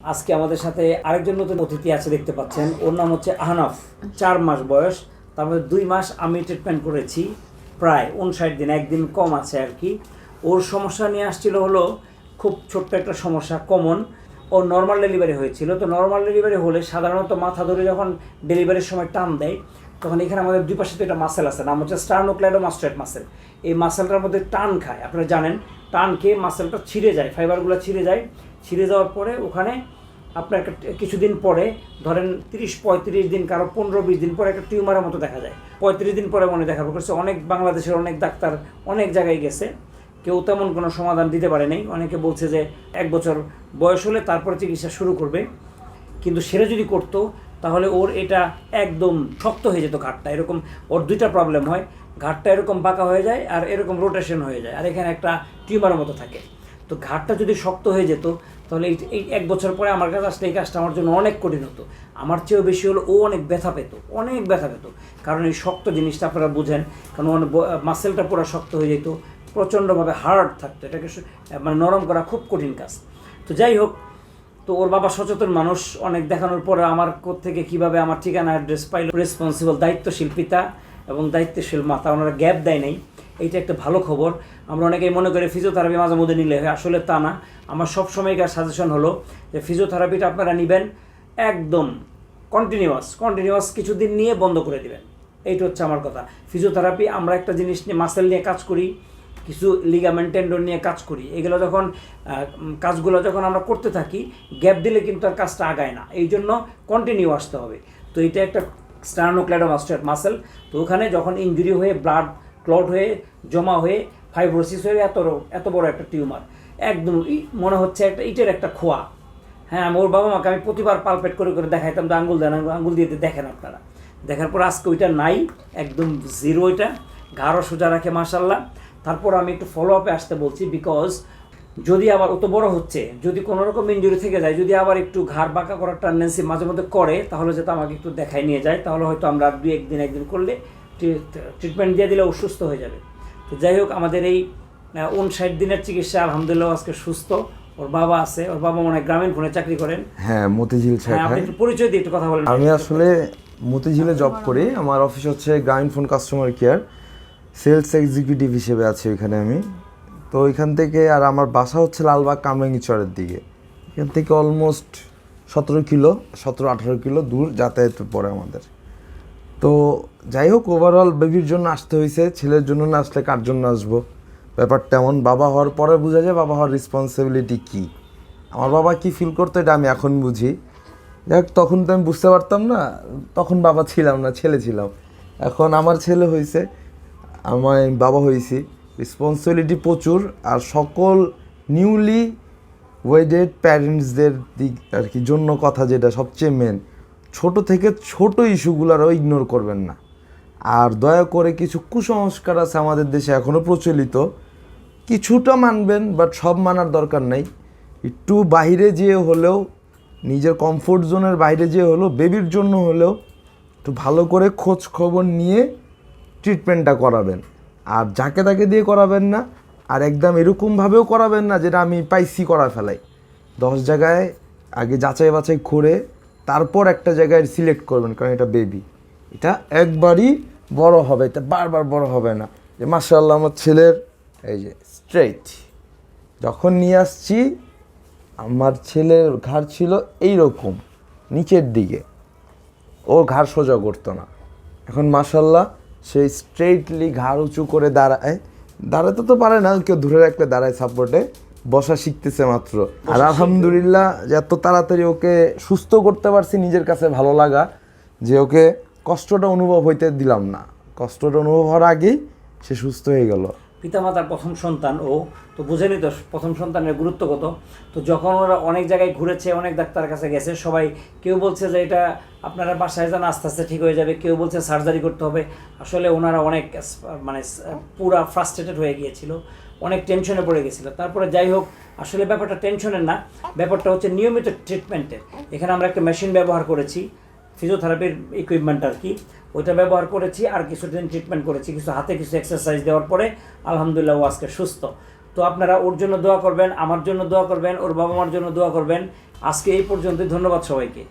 আজকে আমাদের সাথে আরেকজন নতুন অতিথি আছে, দেখতে পাচ্ছেন। ওর নাম হচ্ছে আহনাফ। 4 মাস বয়স, তার মধ্যে 2 মাস আমি ট্রিটমেন্ট করেছি, প্রায় 59 দিন, একদিন কম আছে আর কি। ওর সমস্যা নিয়ে আসছিল হলো খুব ছোট্ট একটা সমস্যা, কমন। ওর নর্মাল ডেলিভারি হয়েছিল। তো নর্মাল ডেলিভারি হলে সাধারণত মাথা ধরে যখন ডেলিভারির সময় টান দেয়, তখন এখানে আমাদের দুই পাশে তো একটা মাসেল আছে, নাম হচ্ছে স্টার্নোক্লেইডোমাস্টোয়েড মাসেল। এই মাসেলটার মধ্যে টান খায়, আপনারা জানেন। টান খেয়ে মাসেলটা ছিঁড়ে যায়, ফাইবারগুলো ছিঁড়ে যায়। ছিঁড়ে যাওয়ার পরে ওখানে আপনার কিছুদিন পরে, ধরেন 30-35 দিন, কারো 15-20 দিন পরে একটা টিউমারের মতো দেখা যায়। 35 দিন পরে মনে দেখা করছে। অনেক বাংলাদেশের অনেক ডাক্তার অনেক জায়গায় গেছে, কেউ তেমন কোনো সমাধান দিতে পারে নাই। অনেকে বলছে যে 1 বছর বয়স হলে তারপরে চিকিৎসা শুরু করবে, কিন্তু সেটা যদি করতো তাহলে ওর এটা একদম শক্ত হয়ে যেত ঘাটটা। এরকম ওর দুইটা প্রবলেম হয়, ঘাটটা এরকম বাঁকা হয়ে যায় আর এরকম রোটেশন হয়ে যায়, আর এখানে একটা টিউমারের মতো থাকে। তো ঘাটটা যদি শক্ত হয়ে যেত তাহলে এই 1 বছর পরে আমার কাছে আসলে এই কাজটা আমার জন্য অনেক কঠিন হতো। আমার চেয়েও বেশি হলো ও অনেক ব্যথা পেত, অনেক ব্যথা পেত। কারণ এই শক্ত জিনিসটা আপনারা বুঝেন, কারণ মাসেলটা পুরো শক্ত হয়ে যেত, প্রচণ্ডভাবে হার্ড থাকতো। এটাকে মানে নরম করা খুব কঠিন কাজ। তো যাই হোক, তো ওর বাবা সচেতন মানুষ, অনেক দেখানোর পরে আমার থেকে কীভাবে আমার ঠিকানা অ্যাড্রেস পাইল। রেসপন্সিবল, দায়িত্বশীল পিতা এবং দায়িত্বশীল মাতা, ওনারা গ্যাপ দেয় নাই। এইটা একটা ভালো খবর। আমরা অনেকেই মনে করি ফিজিওথেরাপি মাঝে মধ্যে নিলে হয়, আসলে তা না। আমার সবসময়কার সাজেশন হলো যে ফিজিওথেরাপিটা আপনারা নেবেন একদম কন্টিনিউয়াস কিছুদিন নিয়ে বন্ধ করে দিবেন। এইটা হচ্ছে আমার কথা। ফিজিওথেরাপি আমরা একটা জিনিস নিয়ে, মাসেল নিয়ে কাজ করি, কিছু লিগামেন্ট টেন্ডন নিয়ে কাজ করি। এগুলো যখন কাজগুলো যখন আমরা করতে থাকি, গ্যাপ দিলে কিন্তু আর কাজটা আগায় না। এই জন্য কন্টিনিউ আসতে হবে। তো এটা একটা স্টার্নোক্লেইডোমাস্টোয়েড মাসেল। তো ওখানে যখন ইনজুরি হয়ে ব্লাড ক্লট হয়ে জমা হয়ে ফাইব্রোসিস হয়ে এত বড় একটা টিউমার, একদম মনে হচ্ছে একটা ইটের একটা খোয়া। হ্যাঁ, ওর বাবা মাকে আমি প্রতিবার পালপেট করে করে দেখাইতাম, তো আঙ্গুল দেন, আঙ্গুল দিয়ে দেখেন আপনারা। দেখার পর আজকে ওইটা নাই, একদম জিরো। ওইটা ঘাড়ও সোজা রাখে মাশাল্লাহ। তারপর আমি একটু ফলো আপে আসতে বলছি, বিকজ যদি আবার অত বড় হচ্ছে, যদি কোনো রকম ইনজুরি থেকে যায়, যদি আবার একটু ঘাড় বাঁকা করার টেন্ডেন্সি মাঝে মধ্যে করে, তাহলে যাতে আমাকে একটু দেখাই নিয়ে যায়। তাহলে হয়তো আমরা 2-1 দিন করলে ট্রিটমেন্ট দিয়ে দিলে ও সুস্থ হয়ে যাবে। তো যাই হোক, আমাদের এই 59 দিনের চিকিৎসা আলহামদুলিল্লাহ আজকে সুস্থ। ওর বাবা আছে, ওর বাবা মনে হয় গ্রামীণ ফোনে চাকরি করেন। হ্যাঁ, মতিঝিল হ্যাঁ, আপনি একটু পরিচয় দিয়ে একটু কথা বলেন। আমি আসলে মতিঝিলে জব করি। আমার অফিস হচ্ছে Grameen phone customer care, sales executive হিসেবে আছি ওইখানে আমি। তো ওইখান থেকে, আর আমার বাসা হচ্ছে লালবাগ কামরাঙ্গীচরের দিকে। এখান থেকে অলমোস্ট 17-18 কিলো দূর যাতায়াত পড়ে আমাদের। তো যাই হোক, ওভারঅল বেবির জন্য আসতে হয়েছে, ছেলের জন্য না আসলে কার জন্য আসবো? ব্যাপারটা এমন, বাবা হওয়ার পরে বোঝা যায় বাবা হওয়ার রেসপন্সিবিলিটি কী। আমার বাবা কি ফিল করতো এটা আমি এখন বুঝি। যাই হোক, তখন তো আমি বুঝতে পারতাম না, তখন বাবা ছিলাম না, ছেলে ছিলাম। এখন আমার ছেলে হয়েছে, আমি বাবা হয়েছি, রেসপন্সিবিলিটি প্রচুর। আর সকল নিউলি ওয়েডেড প্যারেন্টসদের দিক আর কি জন্য কথা, যেটা সবচেয়ে মেন, ছোট থেকে ছোট ইস্যুগুলোরও ইগনোর করবেন না। আর দয়া করে, কিছু কুসংস্কার আছে আমাদের দেশে এখনও প্রচলিত, কিছুটা মানবেন, বাট সব মানার দরকার নেই। একটু বাইরে যেয়ে হলেও, নিজের কমফোর্ট জোনের বাইরে যেয়ে হলেও, বেবির জন্য হলেও একটু ভালো করে খোঁজ খবর নিয়ে ট্রিটমেন্টটা করাবেন। আর যাকে তাকে দিয়ে করাবেন না, আর একদম এরকমভাবেও করাবেন না যেটা আমি পাইছি করা ফেলাই। 10 জায়গায় আগে যাচাই বাছাই করে তারপর একটা জায়গায় সিলেক্ট করবেন, কারণ এটা বেবি, এটা একবারই বড় হবে, এটা বারবার বড় হবে না। যে মাশাআল্লাহ আমার ছেলের এই যে স্ট্রেইট, যখন নিয়ে আসছি আমার ছেলের ঘাড় ছিল এইরকম নিচের দিকে, ও ঘাড় সোজা করতো না। এখন মাশাআল্লাহ সেই স্ট্রেইটলি ঘাড় উঁচু করে দাঁড়াতে তো পারে না, কেউ ধরে রাখলে দাঁড়ায়, সাপোর্টে বসা শিখতেছে মাত্র। আর আলহামদুলিল্লাহ যে এত তাড়াতাড়ি ওকে সুস্থ করতে পারছি, নিজের কাছে ভালো লাগা যে ওকে কষ্টটা অনুভব হইতে দিলাম না। কষ্টটা অনুভব হওয়ার আগেই সে সুস্থ হয়ে গেল। পিতামাতার প্রথম সন্তান ও, তো বুঝেনি তো প্রথম সন্তানের গুরুত্ব কত। তো যখন ওরা অনেক জায়গায় ঘুরেছে, অনেক ডাক্তারের কাছে গেছে, সবাই কেউ বলছে যে এটা আপনারা বাসায় যান, আস্তে আস্তে ঠিক হয়ে যাবে, কেউ বলছে সার্জারি করতে হবে। আসলে ওনারা অনেক মানে পুরা ফ্রাস্ট্রেটেড হয়ে গিয়েছিল, অনেক টেনশনে পড়ে গেছিল। তারপরে যাই হোক, আসলে ব্যাপারটা টেনশনের না, ব্যাপারটা হচ্ছে নিয়মিত ট্রিটমেন্টের। এখানে আমরা একটা মেশিন ব্যবহার করেছি, ফিজিওথেরাপির ইকুইপমেন্ট আর কি, ওইটা ব্যবহার করেছি। আর কিছুদিন ট্রিটমেন্ট করেছি, কিছু হাতে কিছু এক্সারসাইজ দেওয়ার পরে আলহামদুলিল্লাহ ও আজকে সুস্থ। তো তো আপনারা ওর জন্য দোয়া করবেন, আমার জন্য দোয়া করবেন, ওর বাবা মার জন্য দোয়া করবেন। আজকে এই পর্যন্তই, ধন্যবাদ সবাইকে।